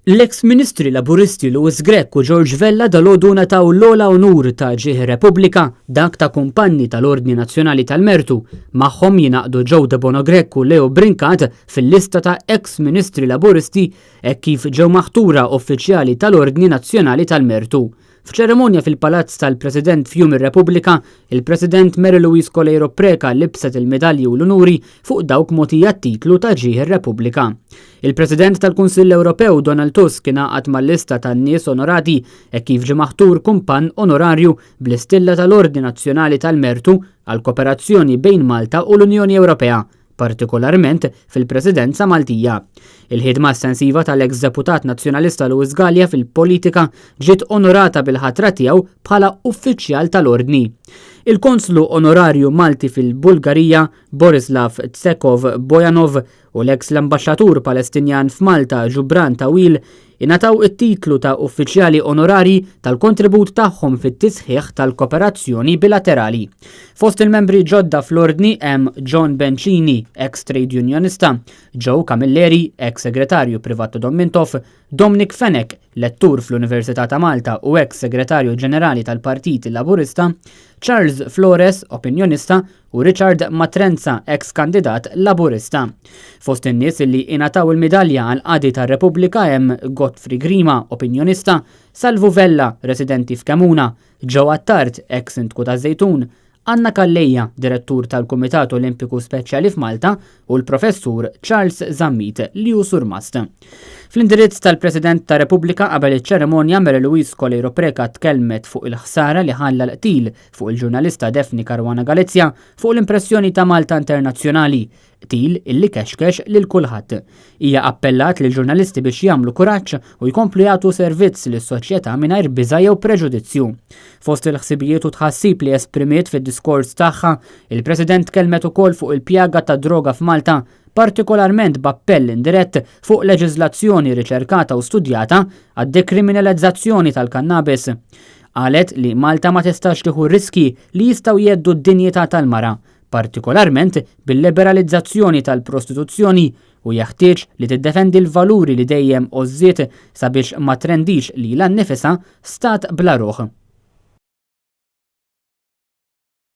L-eks ministri laburisti Louis Grech u George Vella dalgħodu nataw l-ola onur ta' ġieħ Repubblika dak ta' kumpanni tal-Ordni Nazzjonali tal-Mertu magħhom jinaqdu Joe De Bono Grech u Leo Brincat fil-lista ta' eks ministri laburisti kif ġew maħtura uffiċjali tal-Ordni Nazzjonali tal-Mertu. F'ċeremonja fil-Palazz tal-President f'jum ir-Repubblika, il-President Mary Louise Colero Preca libset il-medalji u l-unuri fuq dawk mogħtija titlu ta' ġieħ ir-Repubblika. Il-President tal-Kunsill Ewropew Donald Tusk ingħaqad mal-lista tan-nies onorati kif ġie maħtur kumpann onorarju bl-istilla tal-Ordni Nazzjonali tal-Mertu għal kooperazzjoni bejn Malta u l-Unjoni Ewropea, partikolarment fil-Presidenza Maltija. Il-ħidma estensiva tal-eks deputat nazzjonalista Louis Gallia fil-politika ġiet onorata bil-ħatra tiegħu bħala uffiċjal tal-ordni. Il-Konslu Onorarju Malti fil-Bulgarija Borislav Tsekov Bojanov u l-eks l-Ambaxxatur Palestinjan f'Malta Ġubran Tawil ingħataw it-titlu ta' uffiċjali onorari tal-kontribut tagħhom fit-tisħiħ tal-kooperazzjoni bilaterali. Fost il-membri ġodda fl-ordni hemm John Bencini, ex-trade unionista, Joe Camilleri, ex-segretarju Privat Domintov, Dominic Fenek, lettur fl-Università ta' Malta u ex-segretarju ġenerali tal-Partit Laburista, Charles Flores, opinjonista, u Richard Matrenza, ex-kandidat laburista. Fost in-nies li ingħataw il-medalja għal qadi tar-Repubblika hemm Godfrey Grima, opinjonista, Salvo Vella, residenti f'Kemuna, Joe Attard, ex-sindku ta' Żejtun, Anna Kalleja, direttur tal-Kumitat Olimpiku Speċjali f'Malta, u l-professur Charles Zammit li hu surmast. Fl-indirizz tal-President ta' Repubblika qabel iċ-ċeremonja Mary Louise Colero Preca tkellmet fuq il-ħsara li ħalla l-qtil fuq il-ġurnalista Daphne Caruana Galizia fuq l-impressjoni ta' Malta Internazzjonali, qtil illi kexkex lil kulħadd. Hija appellat lil ġurnalisti biex jagħmlu kuraġġ u jkomplu jagħtu servizz lis-soċjetà mingħajr biża' jew preġudizzju. Fost il-ħsibijiet u tħassib li esprimiet fid-diskors tagħha, il-President kellmet ukoll fuq il-pjaga ta' droga f'Malta, partikolarment b'appell indirett fuq leġiżlazzjoni riċerkata u studjata għad-dekriminalizzazzjoni tal-kannabis. Qalet li Malta ma tistax tieħu riski li jistgħu jeddu d-dinjità tal-mara, partikolarment bil-liberalizzazzjoni tal-prostituzzjoni u jeħtieġ li tiddefendi l-valuri li dejjem ożżiet sabiex ma trendix li l-annifisa stat bla ruħ.